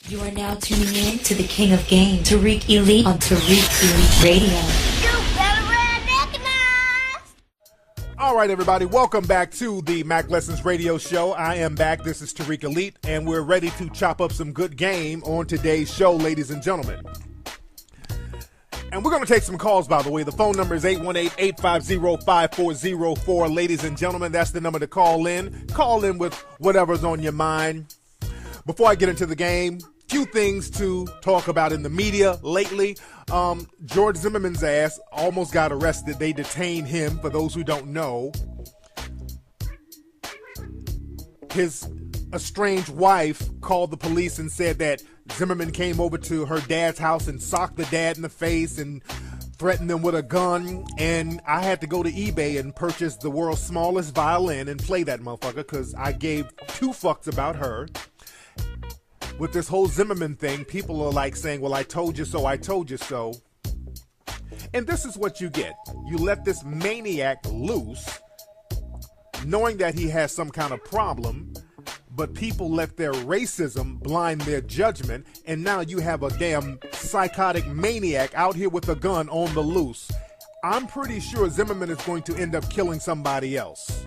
You are now tuning in to the King of Game, Tariq Elite on Tariq Elite Radio. You better recognize! All right, everybody, welcome back to the Mac Lessons Radio Show. I am back. This is Tariq Elite, and we're ready to chop up some good game on today's show, ladies and gentlemen. And we're going to take some calls, by the way. The phone number is 818-850-5404. Ladies and gentlemen, that's the number to call in. Call in with whatever's on your mind. Before I get into the game, few things to talk about in the media lately. George Zimmerman's ass almost got arrested. They detained him, for those who don't know. His estranged wife called the police and said that Zimmerman came over to her dad's house and socked the dad in the face and threatened them with a gun. And I had to go to eBay and purchase the world's smallest violin and play that motherfucker because I gave two fucks about her. With this whole Zimmerman thing, people are like saying, well, I told you so, I told you so. And this is what you get. You let this maniac loose, knowing that he has some kind of problem, but people let their racism blind their judgment, and now you have a damn psychotic maniac out here with a gun on the loose. I'm pretty sure Zimmerman is going to end up killing somebody else.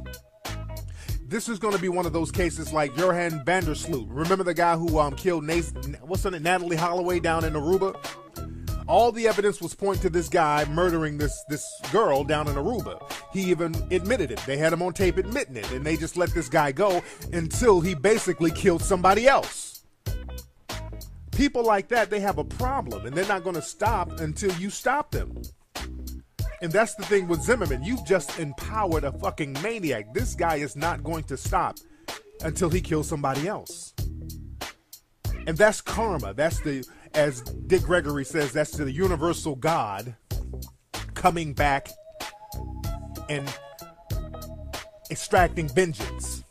This is going to be one of those cases like Johan Vandersloot. Remember the guy who killed Natalie Holloway down in Aruba? All the evidence was pointing to this guy murdering this girl down in Aruba. He even admitted it. They had him on tape admitting it, and they just let this guy go until he basically killed somebody else. People like that, they have a problem, and they're not going to stop until you stop them. And that's the thing with Zimmerman. You've just empowered a fucking maniac. This guy is not going to stop until he kills somebody else. And that's karma. That's the, as Dick Gregory says, that's the universal God coming back and extracting vengeance.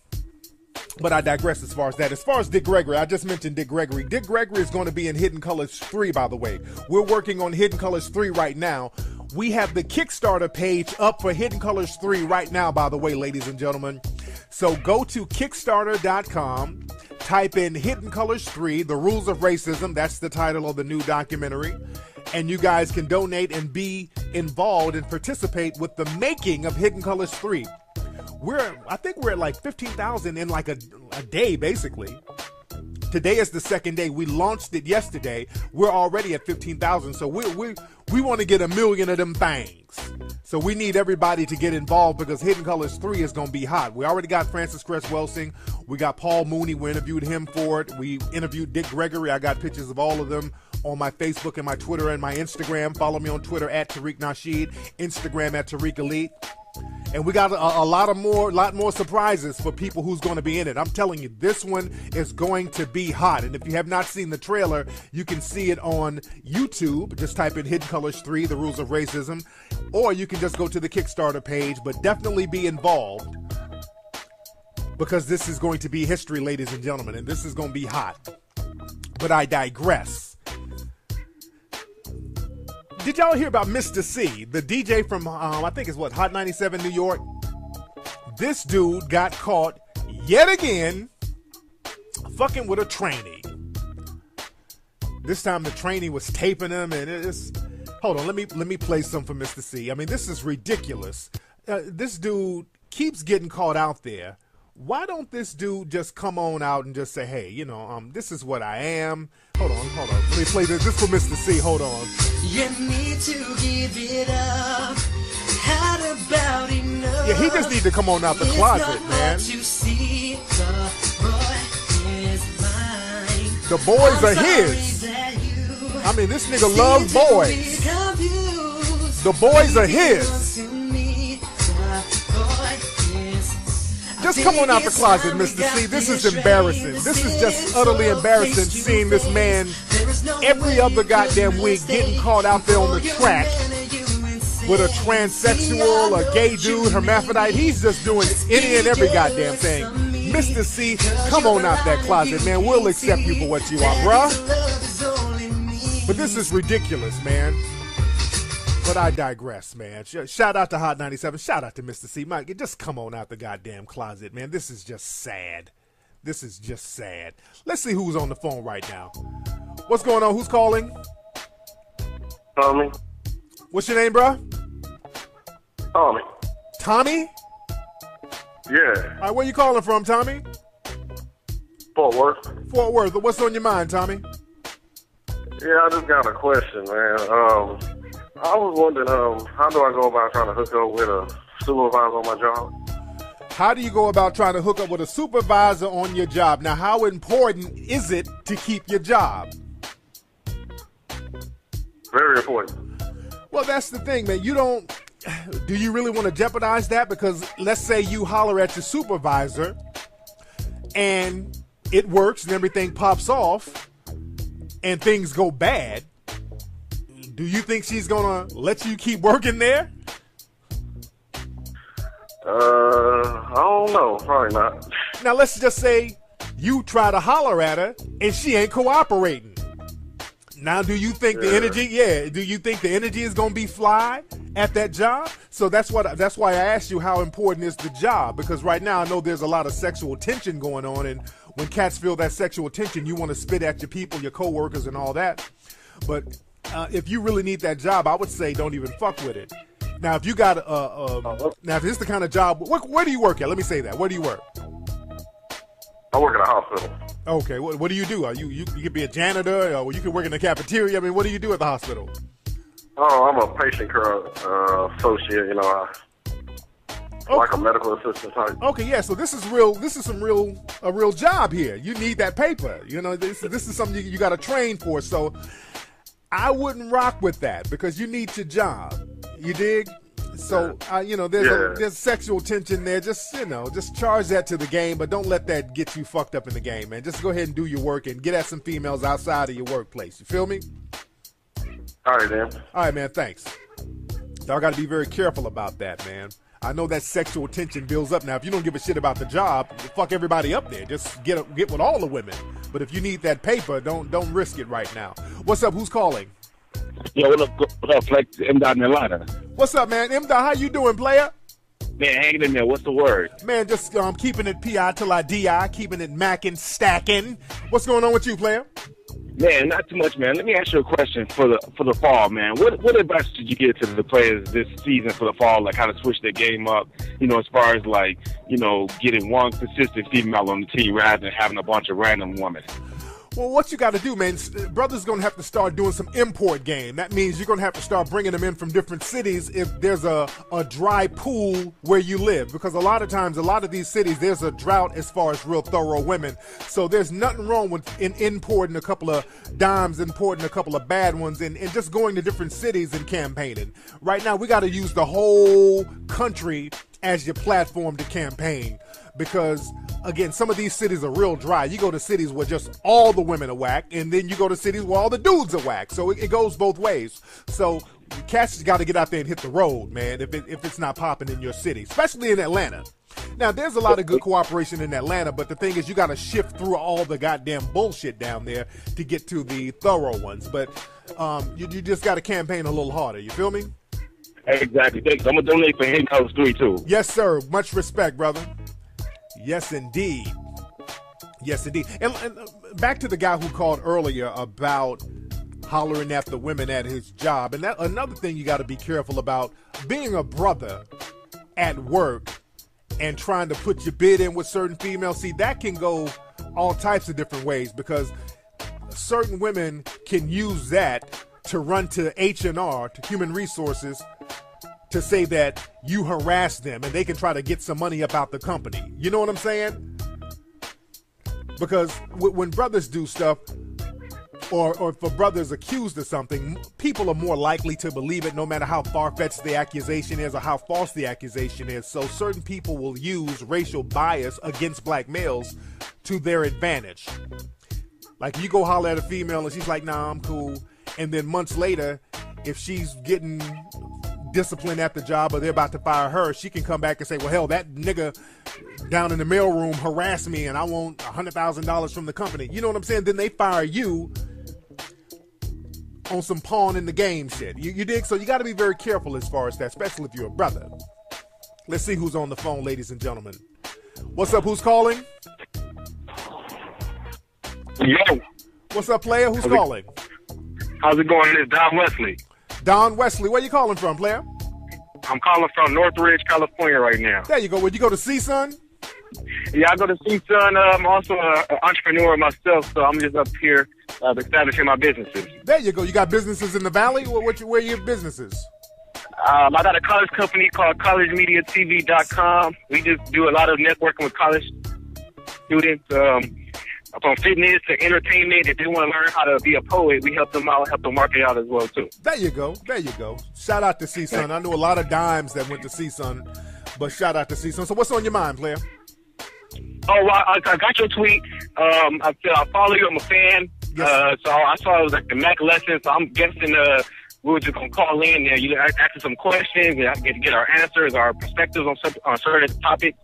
But I digress as far as that. As far as Dick Gregory, I just mentioned Dick Gregory. Dick Gregory is going to be in Hidden Colors 3, by the way. We're working on Hidden Colors 3 right now. We have the Kickstarter page up for Hidden Colors 3 right now, by the way, ladies and gentlemen. So go to Kickstarter.com, type in Hidden Colors 3, The Rules of Racism. That's the title of the new documentary. And you guys can donate and be involved and participate with the making of Hidden Colors 3. I think we're at like 15,000 in like a day, basically. Today is the second day. We launched it yesterday. We're already at 15,000. So we want to get 1 million of them things. So we need everybody to get involved because Hidden Colors 3 is going to be hot. We already got Francis Cress Welsing. We got Paul Mooney. We interviewed him for it. We interviewed Dick Gregory. I got pictures of all of them on my Facebook and my Twitter and my Instagram. Follow me on Twitter at Tariq Nasheed, Instagram at Tariq Elite. And we got a lot more surprises for people who's going to be in it. I'm telling you, this one is going to be hot. And if you have not seen the trailer, you can see it on YouTube. Just type in Hidden Colors 3, The Rules of Racism. Or you can just go to the Kickstarter page, but definitely be involved. Because this is going to be history, ladies and gentlemen, and this is going to be hot. But I digress. Did y'all hear about Mr. C, the DJ from, I think it's Hot 97 New York? This dude got caught yet again fucking with a trainee. This time the trainee was taping him, and it's... Hold on, let me play some for Mr. C. I mean, this is ridiculous. This dude keeps getting caught out there. Why don't this dude just come on out and just say, hey, this is what I am. Hold on. Let me play this. This for Mr. C. Hold on. You need to give it up. How about enough? Yeah, he just need to come on out the closet, man. The boys are his. I mean, this nigga loves boys. The boys are his. Just come on out the closet, Mr. C. This is embarrassing. This is just utterly embarrassing seeing this man every other goddamn week getting caught out there on the track with a transsexual, a gay dude, hermaphrodite. He's just doing any and every goddamn thing. Mr. C, come on out that closet, man. We'll accept you for what you are, bruh. But this is ridiculous, man. But I digress, man. Shout out to Hot 97. Shout out to Mr. C. Mike, just come on out the goddamn closet, man. This is just sad. This is just sad. Let's see who's on the phone right now. What's going on? Who's calling? Tommy. What's your name, bro? Tommy. Tommy? Yeah. All right, where you calling from, Tommy? Fort Worth. Fort Worth. What's on your mind, Tommy? Yeah, I just got a question, man. I was wondering, how do I go about trying to hook up with a supervisor on my job? How do you go about trying to hook up with a supervisor on your job? Now, how important is it to keep your job? Very important. Well, that's the thing, man. Do you really want to jeopardize that? Because let's say you holler at your supervisor and it works and everything pops off and things go bad. Do you think she's going to let you keep working there? I don't know. Probably not. Now, let's just say you try to holler at her and she ain't cooperating. Now, do you think the energy? Yeah. Do you think the energy is gonna be fly at that job? So that's why I asked you how important is the job, because right now I know there's a lot of sexual tension going on, and when cats feel that sexual tension, you want to spit at your people, your coworkers, and all that. But if you really need that job, I would say don't even fuck with it. Now, if you got now if this is the kind of job, where do you work at? Let me say that. Where do you work? I work in a hospital. Okay, what do you do? You could be a janitor, or you could work in the cafeteria. I mean, what do you do at the hospital? Oh, I'm a patient care associate. You know, like a medical assistant type. Okay, yeah. So this is real. This is a real job here. You need that paper. You know, this is something you got to train for. So I wouldn't rock with that because you need your job. You dig? So, there's sexual tension there. Just charge that to the game, but don't let that get you fucked up in the game, man. Just go ahead and do your work and get at some females outside of your workplace. You feel me? All right, man. All right, man. Thanks. Y'all got to be very careful about that, man. I know that sexual tension builds up. Now, if you don't give a shit about the job, fuck everybody up there. Just get with all the women. But if you need that paper, don't risk it right now. What's up? Who's calling? Yo, what up, Flex? M-Dot in Atlanta. What's up, man? M-Dot, how you doing, player? Man, hanging in there. What's the word? Man, just keeping it P.I. till I D.I., keeping it macking, stacking. What's going on with you, player? Man, not too much, man. Let me ask you a question for the fall, man. What advice did you give to the players this season for the fall, like how to switch their game up, as far as like, getting one consistent female on the team rather than having a bunch of random women? Well, what you got to do, man, brother's going to have to start doing some import game. That means you're going to have to start bringing them in from different cities if there's a dry pool where you live. Because a lot of times, a lot of these cities, there's a drought as far as real thorough women. So there's nothing wrong with importing a couple of dimes, importing a couple of bad ones, and just going to different cities and campaigning. Right now, we got to use the whole country as your platform to campaign. Because, again, some of these cities are real dry. You go to cities where just all the women are whack, and then you go to cities where all the dudes are whack. So it goes both ways. So cats got to get out there and hit the road, man, if it's not popping in your city, especially in Atlanta. Now, there's a lot of good cooperation in Atlanta, but the thing is you got to shift through all the goddamn bullshit down there to get to the thorough ones. But you just got to campaign a little harder. You feel me? Exactly. Thanks. I'm going to donate for him House 3, too. Yes, sir. Much respect, brother. Yes, indeed. Yes, indeed. And back to the guy who called earlier about hollering at the women at his job. And that another thing you got to be careful about, being a brother at work and trying to put your bid in with certain females. See, that can go all types of different ways, because certain women can use that to run to H&R, to Human Resources, to say that you harass them, and they can try to get some money up out the company. You know what I'm saying? Because when brothers do stuff, or if a brother's accused of something, people are more likely to believe it no matter how far-fetched the accusation is or how false the accusation is. So certain people will use racial bias against black males to their advantage. Like, you go holler at a female and she's like, nah, I'm cool. And then months later, if she's getting discipline at the job or they're about to fire her, she can come back and say, well, hell, that nigga down in the mailroom harassed me and I want $100,000 from the company. You know what I'm saying? Then they fire you on some pawn in the game shit. You dig? So you got to be very careful as far as that, especially if you're a brother. Let's see who's on the phone, ladies and gentlemen. What's up? Who's calling? Yo. What's up, player? Who's calling? How's it going? It's Don Wesley. Don Wesley. Where you calling from, player? I'm calling from Northridge, California right now. There you go. Would you go to CSUN? Yeah, I go to CSUN. I'm also an entrepreneur myself, so I'm just up here establishing my businesses. There you go. You got businesses in the Valley? Where are your businesses? I got a college company called collegemediatv.com. We just do a lot of networking with college students, from fitness to entertainment. If they want to learn how to be a poet, we help them out, help them market out as well, too. There you go. There you go. Shout out to CSUN. I know a lot of dimes that went to CSUN, but shout out to CSUN. So what's on your mind, player? Oh, well, I got your tweet. I follow you. I'm a fan. Yes. So I saw it was like the Mac lesson. So I'm guessing we were just going to call in there. You ask some questions and get our answers, our perspectives on certain topics.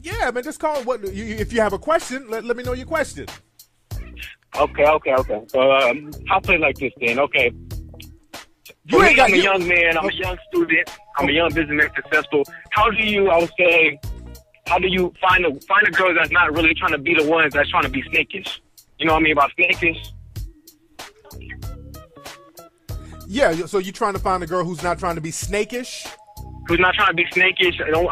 Yeah, man, just call. If you have a question, let me know your question. Okay. So I'll play like this then. Okay. I'm a young man. I'm a young student. I'm a young businessman, successful. How do you find a girl that's not really trying to be the one that's trying to be snakish? You know what I mean about snakish? Yeah, so you're trying to find a girl who's not trying to be snakish? Who's not trying to be snakish. I don't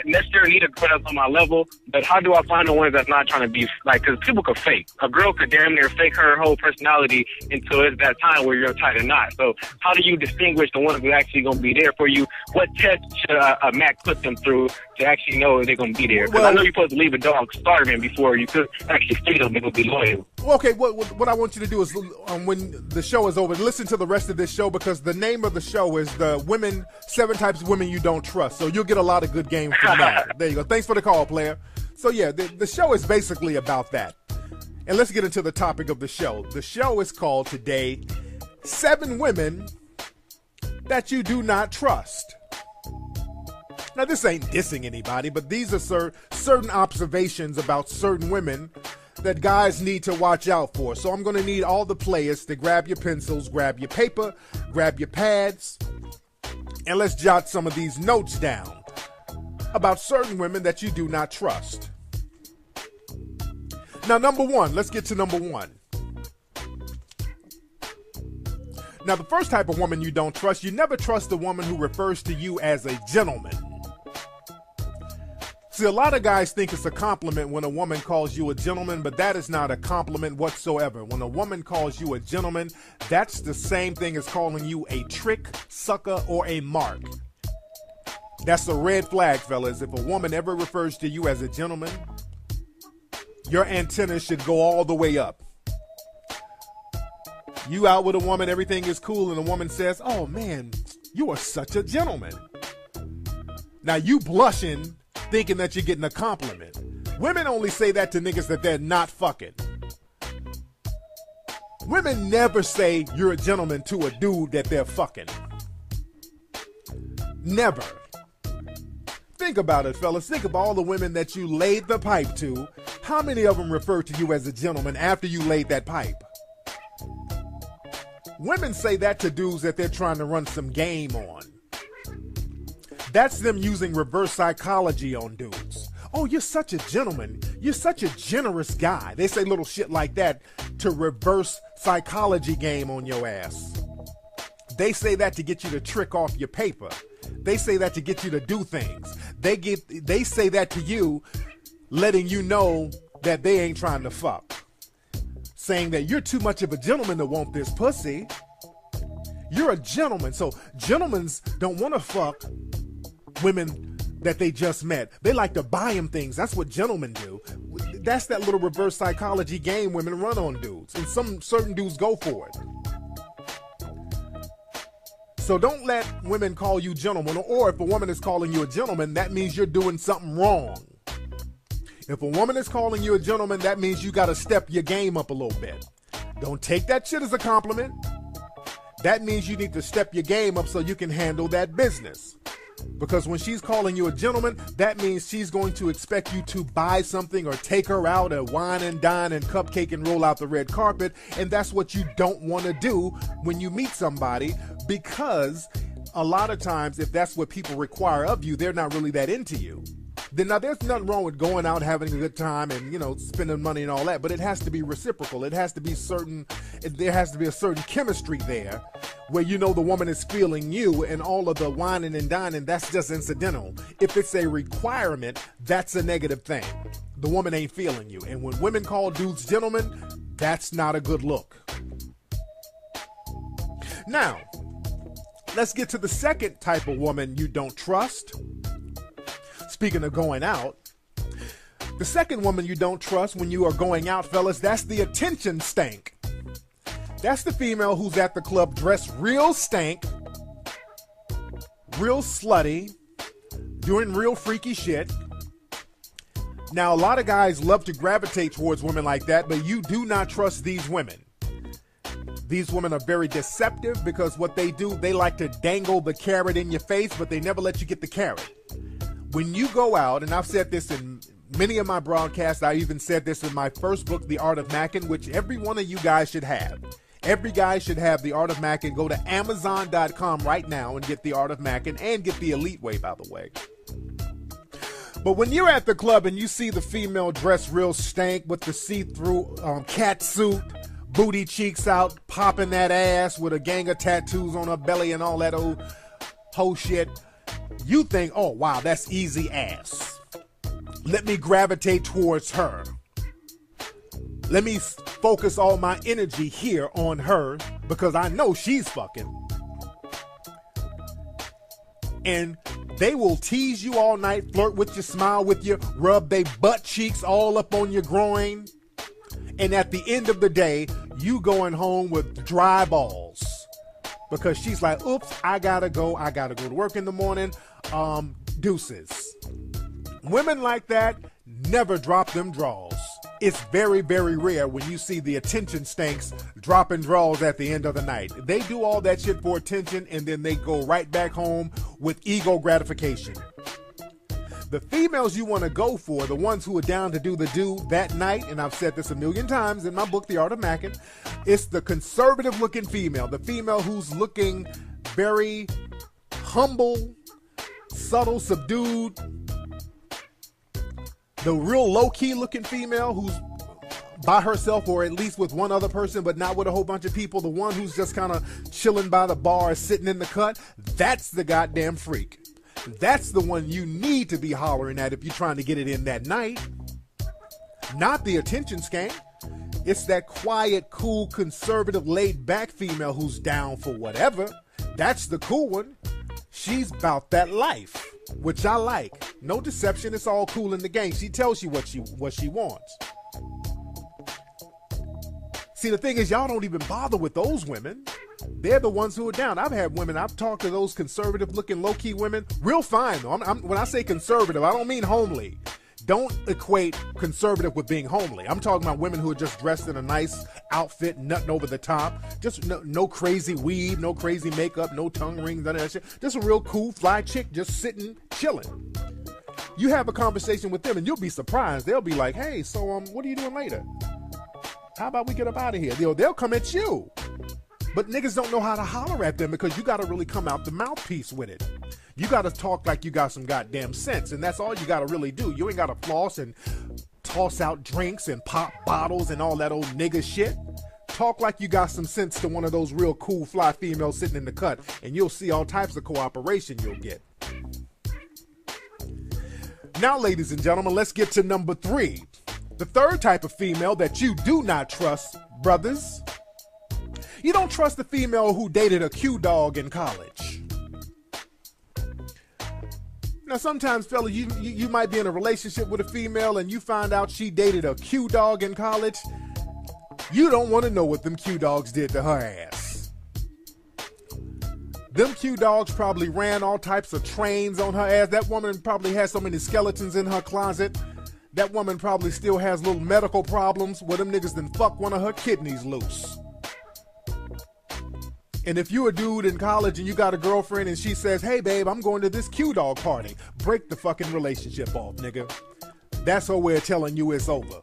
necessarily need a girl that's on my level, but how do I find the one that's not trying to be, like, because people could fake. A girl could damn near fake her whole personality until it's that time where you're tied or not. So how do you distinguish the ones who actually going to be there for you? What test should a Mac put them through to actually know if they're going to be there? Because I know you're supposed to leave a dog starving before you could actually feed them, they will be loyal. Well, okay, what I want you to do is, when the show is over, listen to the rest of this show, because the name of the show is the 7 Types of Women You Don't Trust. So you'll get a lot of good game from that. There you go. Thanks for the call, player. So yeah, the show is basically about that. And let's get into the topic of the show. The show is called today, 7 Women That You Do Not Trust. Now, this ain't dissing anybody, but these are certain observations about certain women that guys need to watch out for. So I'm going to need all the players to grab your pencils, grab your paper, grab your pads, and let's jot some of these notes down about certain women that you do not trust. Now, number one, let's get to number one. Now, the first type of woman you don't trust, you never trust a woman who refers to you as a gentleman. See, a lot of guys think it's a compliment when a woman calls you a gentleman, but that is not a compliment whatsoever. When a woman calls you a gentleman, that's the same thing as calling you a trick, sucker, or a mark. That's a red flag, fellas. If a woman ever refers to you as a gentleman, your antennas should go all the way up. You out with a woman, everything is cool, and a woman says, "Oh man, you are such a gentleman." Now you blushing, thinking that you're getting a compliment. Women only say that to niggas that they're not fucking. Women never say you're a gentleman to a dude that they're fucking. Never. Think about it, fellas. Think of all the women that you laid the pipe to. How many of them refer to you as a gentleman after you laid that pipe? Women say that to dudes that they're trying to run some game on. That's them using reverse psychology on dudes. "Oh, you're such a gentleman. You're such a generous guy." They say little shit like that to reverse psychology game on your ass. They say that to get you to trick off your paper. They say that to get you to do things. They say that to you, letting you know that they ain't trying to fuck. Saying that you're too much of a gentleman to want this pussy. You're a gentleman. So gentlemen don't want to fuck women that they just met. They like to buy them things. That's what gentlemen do. That's that little reverse psychology game women run on dudes. And some certain dudes go for it. So don't let women call you gentlemen. Or if a woman is calling you a gentleman, that means you're doing something wrong. If a woman is calling you a gentleman, that means you got to step your game up a little bit. Don't take that shit as a compliment. That means you need to step your game up so you can handle that business. Because when she's calling you a gentleman, that means she's going to expect you to buy something or take her out and wine and dine and cupcake and roll out the red carpet. And that's what you don't want to do when you meet somebody, because a lot of times if that's what people require of you, they're not really that into you. then now there's nothing wrong with going out, having a good time, and, you know, spending money and all that, but it has to be reciprocal. It has to be there has to be a certain chemistry there where, you know, the woman is feeling you, and all of the whining and dining, that's just incidental. If it's a requirement, that's a negative thing. The woman ain't feeling you. And when women call dudes gentlemen, that's not a good look. Now, let's get to the second type of woman you don't trust. Speaking of going out, the second woman you don't trust when you are going out, fellas, that's the attention stank. That's the female who's at the club dressed real stank, real slutty, doing real freaky shit. Now, a lot of guys love to gravitate towards women like that, but you do not trust these women. These women are very deceptive because what they do, they like to dangle the carrot in your face, but they never let you get the carrot. When you go out, and I've said this in many of my broadcasts, I even said this in my first book, The Art of Mackin', which every one of you guys should have. Every guy should have The Art of Mackin'. Go to Amazon.com right now and get The Art of Mackin', and get the Elite Way, by the way. But when you're at the club and you see the female dressed real stank with the see-through cat suit, booty cheeks out, popping that ass with a gang of tattoos on her belly and all that old whole shit, you think, oh, wow, that's easy ass. Let me gravitate towards her. Let me focus all my energy here on her because I know she's fucking. And they will tease you all night, flirt with you, smile with you, rub their butt cheeks all up on your groin. And at the end of the day, you going home with dry balls. Because she's like, oops, I gotta go to work in the morning. Deuces. Women like that never drop them draws. It's very, very rare when you see the attention stanks dropping draws at the end of the night. They do all that shit for attention, and then they go right back home with ego gratification. The females you want to go for, the ones who are down to do the do that night, and I've said this a million times in my book, The Art of Mackin', it's the conservative-looking female, the female who's looking very humble, subtle, subdued, the real low-key looking female who's by herself or at least with one other person but not with a whole bunch of people, the one who's just kind of chilling by the bar, sitting in the cut, that's the goddamn freak. That's the one you need to be hollering at if you're trying to get it in that night. Not the attention skank. It's that quiet, cool, conservative, laid-back female who's down for whatever. That's the cool one. She's about that life, which I like. No deception. It's all cool in the game. She tells you what she wants. See, the thing is, y'all don't even bother with those women. They're the ones who are down. I've talked to those conservative-looking, low-key women. Real fine, though. When I say conservative, I don't mean homely. Don't equate conservative with being homely. I'm talking about women who are just dressed in a nice outfit, nothing over the top. Just no crazy weave, no crazy makeup, no tongue rings, none of that shit. Just a real cool, fly chick just sitting, chilling. You have a conversation with them and you'll be surprised. They'll be like, hey, so what are you doing later? How about we get up out of here? They'll come at you. But niggas don't know how to holler at them because you got to really come out the mouthpiece with it. You got to talk like you got some goddamn sense, and that's all you got to really do. You ain't got to floss and toss out drinks and pop bottles and all that old nigga shit. Talk like you got some sense to one of those real cool fly females sitting in the cut, and you'll see all types of cooperation you'll get. Now, ladies and gentlemen, let's get to number 3. The third type of female that you do not trust, brothers. You don't trust the female who dated a Q-dog in college. Now, sometimes, fellas, you might be in a relationship with a female and you find out she dated a Q-dog in college. You don't want to know what them Q-dogs did to her ass. Them Q-dogs probably ran all types of trains on her ass. That woman probably has so many skeletons in her closet. That woman probably still has little medical problems where them niggas done fuck one of her kidneys loose. And if you a dude in college and you got a girlfriend and she says, hey babe, I'm going to this Q-dog party, break the fucking relationship off, nigga. That's her way of telling you it's over.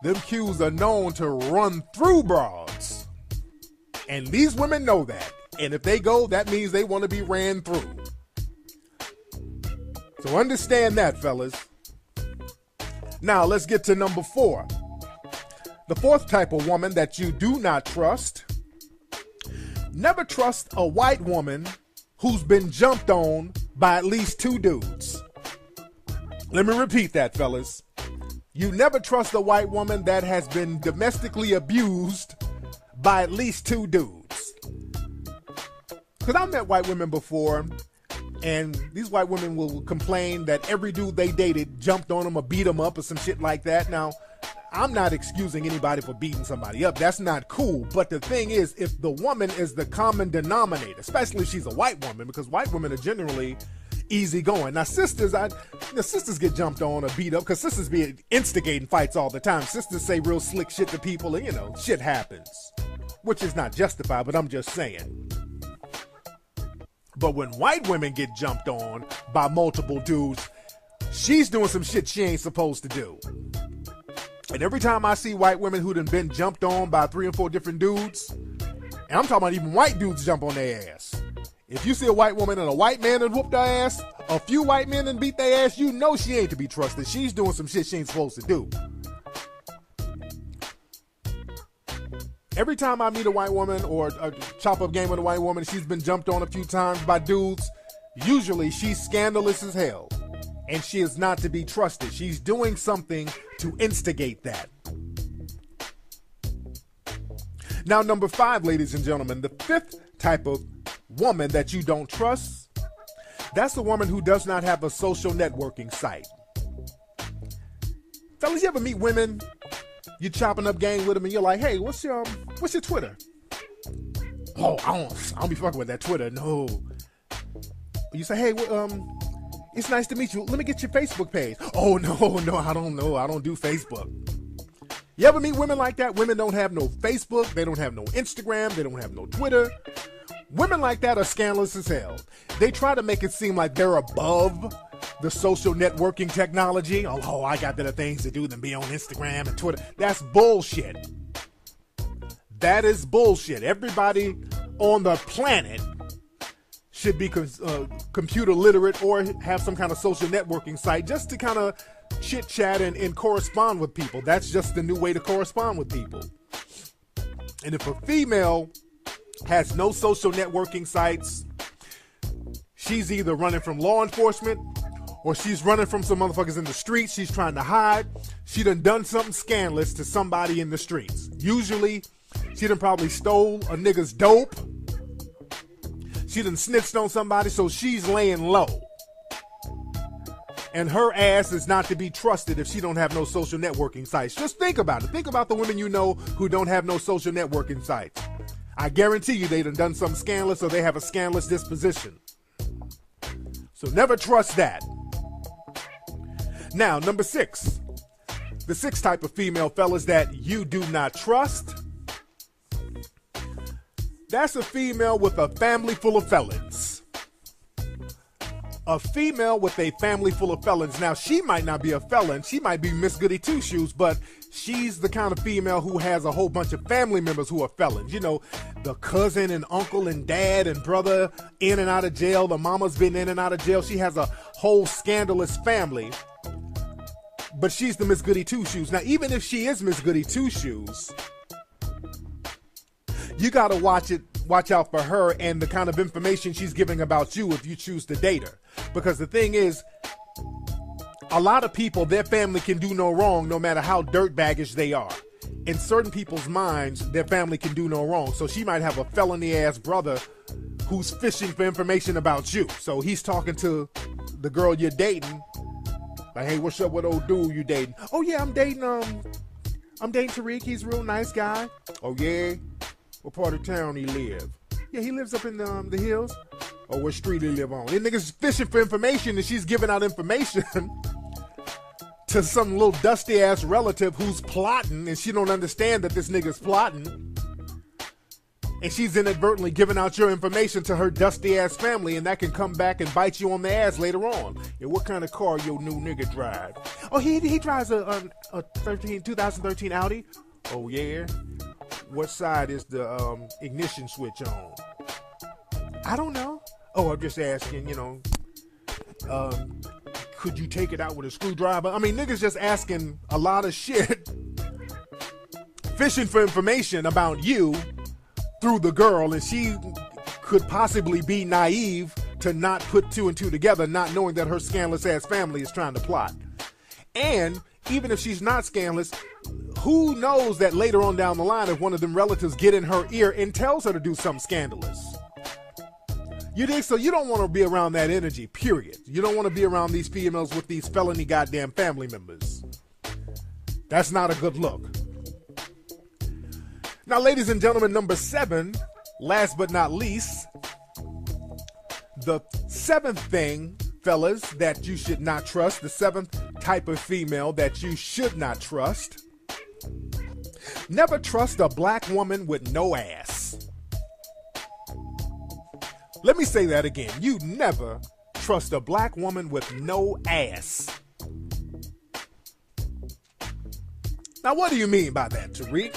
Them Qs are known to run through broads. And these women know that. And if they go, that means they want to be ran through. So understand that, fellas. Now let's get to number 4. The 4th type of woman that you do not trust. Never trust a white woman who's been jumped on by at least 2 dudes. Let me repeat that, fellas. You never trust a white woman that has been domestically abused by at least 2 dudes. Because I've met white women before, and these white women will complain that every dude they dated jumped on them or beat them up or some shit like that. Now, I'm not excusing anybody for beating somebody up. That's not cool. But the thing is, if the woman is the common denominator, especially if she's a white woman, because white women are generally easygoing. Now, sisters get jumped on or beat up because sisters be instigating fights all the time. Sisters say real slick shit to people, and shit happens, which is not justified, but I'm just saying. But when white women get jumped on by multiple dudes, she's doing some shit she ain't supposed to do. And every time I see white women who done been jumped on by 3 or 4 different dudes, and I'm talking about even white dudes jump on their ass. If you see a white woman and a white man that whooped her ass, a few white men and beat their ass, you know she ain't to be trusted. She's doing some shit she ain't supposed to do. Every time I meet a white woman or a chop up game with a white woman, she's been jumped on a few times by dudes. Usually she's scandalous as hell, and she is not to be trusted. She's doing something to instigate that. Now, number 5, ladies and gentlemen, the 5th type of woman that you don't trust, that's the woman who does not have a social networking site. Fellas, you ever meet women, you chopping up game with them, and you're like, hey, what's your Twitter? Oh, I don't be fucking with that Twitter, no. You say, hey, it's nice to meet you. Let me get your Facebook page. Oh, no, I don't know. I don't do Facebook. You ever meet women like that? Women don't have no Facebook. They don't have no Instagram. They don't have no Twitter. Women like that are scandalous as hell. They try to make it seem like they're above the social networking technology. Oh, I got better things to do than be on Instagram and Twitter. That's bullshit. That is bullshit. Everybody on the planet should be computer literate or have some kind of social networking site just to kind of chit chat and correspond with people. That's just the new way to correspond with people. And if a female has no social networking sites, she's either running from law enforcement or she's running from some motherfuckers in the streets. She's trying to hide. She done something scandalous to somebody in the streets. Usually, she done probably stole a nigga's dope. She done snitched on somebody, so she's laying low. And her ass is not to be trusted if she don't have no social networking sites. Just think about it. Think about the women you know who don't have no social networking sites. I guarantee you they done something scandalous or they have a scandalous disposition. So never trust that. Now, number 6. The 6th type of female, fellas, that you do not trust. That's a female with a family full of felons. A female with a family full of felons. Now, she might not be a felon. She might be Miss Goody Two-Shoes, but she's the kind of female who has a whole bunch of family members who are felons. You know, the cousin and uncle and dad and brother in and out of jail. The mama's been in and out of jail. She has a whole scandalous family. But she's the Miss Goody Two-Shoes. Now, even if she is Miss Goody Two-Shoes, you got to watch out for her and the kind of information she's giving about you if you choose to date her. Because the thing is, a lot of people, their family can do no wrong no matter how dirtbaggish they are. In certain people's minds, their family can do no wrong. So she might have a felony-ass brother who's fishing for information about you. So he's talking to the girl you're dating. Like, hey, what's up with old dude you dating? Oh, yeah, I'm dating Tariq. He's a real nice guy. Oh, yeah? What part of town he live? Yeah, he lives up in the hills. Or what street he live on? These niggas fishing for information and she's giving out information to some little dusty ass relative who's plotting and she don't understand that this nigga's plotting. And she's inadvertently giving out your information to her dusty ass family, and that can come back and bite you on the ass later on. Yeah, what kind of car your new nigga drive? Oh, he drives a 2013 Audi. Oh yeah. What side is the ignition switch on? I don't know. Oh, I'm just asking, could you take it out with a screwdriver? I mean, niggas just asking a lot of shit, fishing for information about you through the girl, and she could possibly be naive to not put two and two together, not knowing that her scandalous ass family is trying to plot. And even if she's not scandalous, who knows that later on down the line, if one of them relatives get in her ear and tells her to do something scandalous. You dig? So you don't want to be around that energy, period. You don't want to be around these females with these felony goddamn family members. That's not a good look. Now, ladies and gentlemen, number 7, last but not least, the 7th thing, fellas, that you should not trust, the 7th type of female that you should not trust. Never trust a black woman with no ass. Let me say that again. You never trust a black woman with no ass. Now, what do you mean by that, Tariq?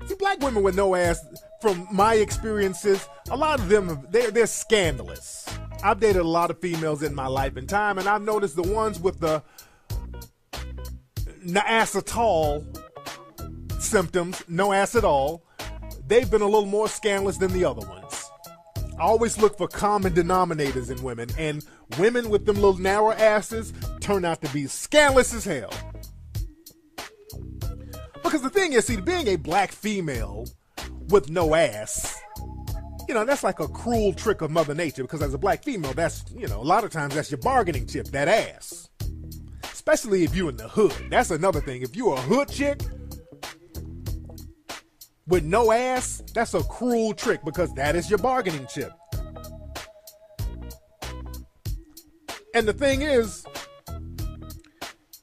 See, black women with no ass, from my experiences, a lot of them, they're scandalous. I've dated a lot of females in my life and time, and I've noticed the ones with the no ass at all symptoms, no ass at all, they've been a little more scandalous than the other ones. I always look for common denominators in women, and women with them little narrow asses turn out to be scandalous as hell. Because the thing is, see, being a black female with no ass, you know, that's like a cruel trick of Mother Nature, because as a black female, that's, you know, a lot of times that's your bargaining chip, that ass. Especially if you're in the hood. That's another thing. If you're a hood chick with no ass, that's a cruel trick, because that is your bargaining chip. And the thing is,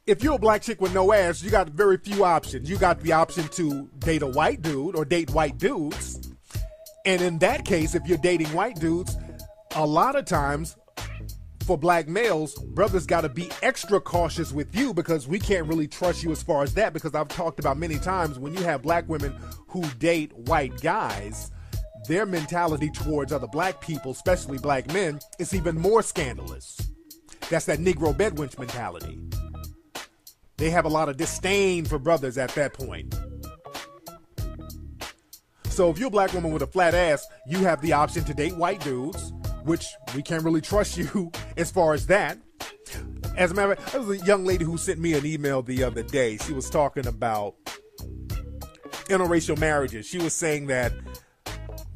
if you're a black chick with no ass, you got very few options. You got the option to date a white dude or date white dudes. And in that case, if you're dating white dudes, a lot of times for black males, brothers got to be extra cautious with you, because we can't really trust you as far as that, because I've talked about many times, when you have black women who date white guys, their mentality towards other black people, especially black men, is even more scandalous. That's that Negro bedwench mentality. They have a lot of disdain for brothers at that point. So if you're a black woman with a flat ass, you have the option to date white dudes, which we can't really trust you as far as that. As a matter of fact, there was a young lady who sent me an email the other day. She was talking about interracial marriages. She was saying that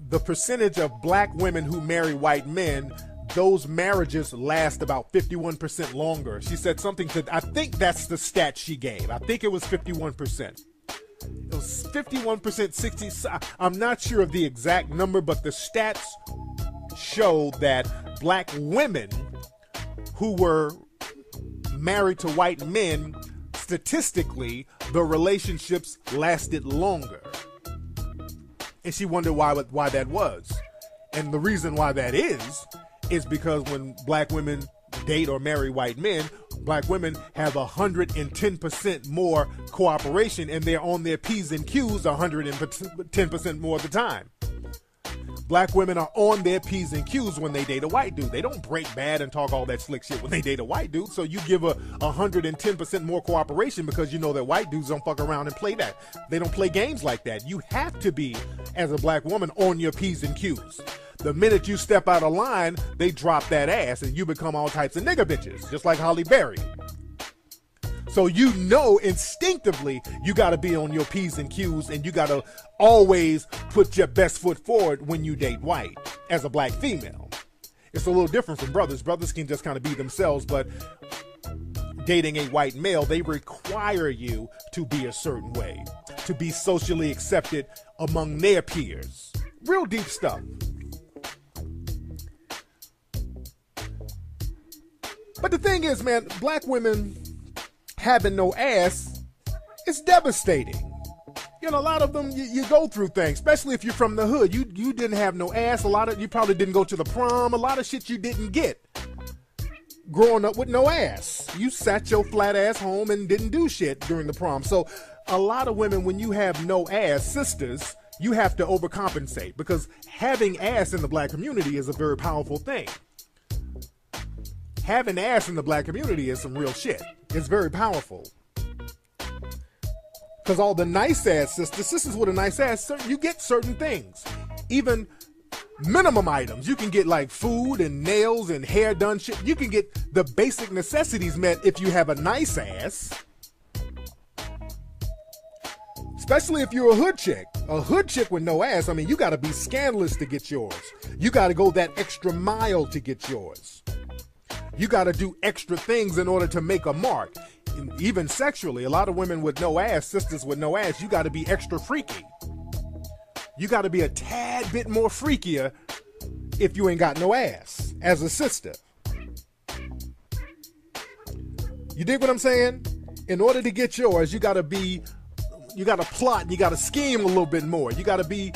the percentage of black women who marry white men, those marriages last about 51% longer. She said something to, I think that's the stat she gave. I think it was 51%. It was 51%, 60. I'm not sure of the exact number, but the stats show that black women who were married to white men, statistically, the relationships lasted longer. And she wondered why that was. And the reason why that is because when black women date or marry white men, black women have 110% more cooperation, and they're on their P's and Q's 110% more of the time. Black women are on their P's and Q's when they date a white dude. They don't break bad and talk all that slick shit when they date a white dude. So you give a 110% more cooperation, because you know that white dudes don't fuck around and play that. They don't play games like that. You have to be, as a black woman, on your P's and Q's. The minute you step out of line, they drop that ass and you become all types of nigga bitches, just like Holly Berry. So you know instinctively you got to be on your P's and Q's, and you got to always put your best foot forward when you date white as a black female. It's a little different from brothers. Brothers can just kind of be themselves, but dating a white male, they require you to be a certain way, to be socially accepted among their peers. Real deep stuff. But the thing is, man, black women having no ass is devastating. You know, a lot of them, you go through things, especially if you're from the hood. You didn't have no ass. You probably didn't go to the prom. A lot of shit you didn't get growing up with no ass. You sat your flat ass home and didn't do shit during the prom. So a lot of women, when you have no ass, sisters, you have to overcompensate, because having ass in the black community is a very powerful thing. having ass in the black community is some real shit. It's very powerful. Because all the nice ass sisters with a nice ass, you get certain things. Even minimum items. You can get like food and nails and hair done shit. You can get the basic necessities met if you have a nice ass. Especially if you're a hood chick. A hood chick with no ass, I mean, you gotta be scandalous to get yours. You gotta go that extra mile to get yours. You gotta do extra things in order to make a mark. And even sexually, a lot of women with no ass, sisters with no ass, you gotta be extra freaky. You gotta be a tad bit more freakier if you ain't got no ass as a sister. You dig what I'm saying? In order to get yours, you gotta plot and you gotta scheme a little bit more. You gotta be,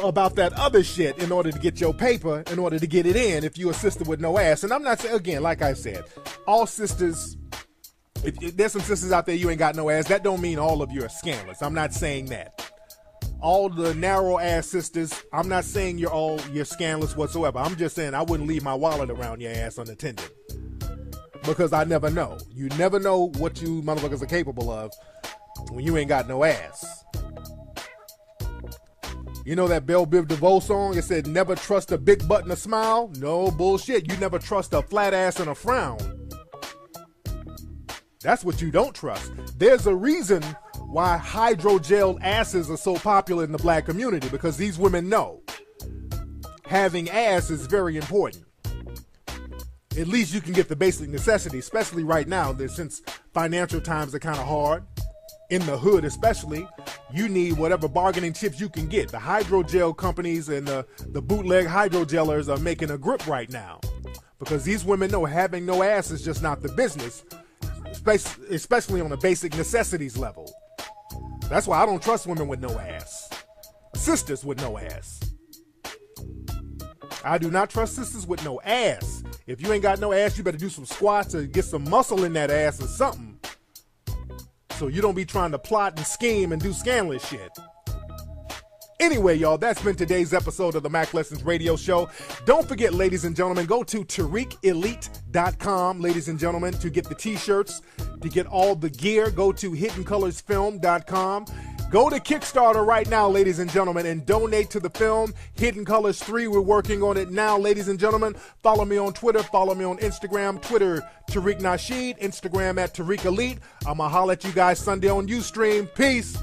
about that other shit in order to get your paper, in order to get it in if you're a sister with no ass. And I'm not saying, again, like I said, all sisters, if there's some sisters out there you ain't got no ass, that don't mean all of you are scandalous. I'm not saying that. All the narrow ass sisters, I'm not saying you're scandalous whatsoever. I'm just saying I wouldn't leave my wallet around your ass unattended. Because I never know. You never know what you motherfuckers are capable of when you ain't got no ass. You know that Belle Biv DeVoe song? It said, never trust a big butt and a smile. No bullshit. You never trust a flat ass and a frown. That's what you don't trust. There's a reason why hydrogel asses are so popular in the black community, because these women know having ass is very important. At least you can get the basic necessities, especially right now, since financial times are kind of hard. In the hood especially, you need whatever bargaining chips you can get. The hydrogel companies and the bootleg hydrogelers are making a grip right now, because these women know having no ass is just not the business, especially on a basic necessities level. That's why I don't trust women with no ass. Sisters with no ass. I do not trust sisters with no ass. If you ain't got no ass, you better do some squats or get some muscle in that ass or something, so you don't be trying to plot and scheme and do scandalous shit. Anyway, y'all, that's been today's episode of the Mac Lessons Radio Show. Don't forget, ladies and gentlemen, go to TariqElite.com, ladies and gentlemen, to get the t-shirts, to get all the gear. Go to HiddenColorsFilm.com. Go to Kickstarter right now, ladies and gentlemen, and donate to the film Hidden Colors 3. We're working on it now, ladies and gentlemen. Follow me on Twitter. Follow me on Instagram. Twitter, Tariq Nasheed. Instagram at Tariq Elite. I'm going to holler at you guys Sunday on Ustream. Peace.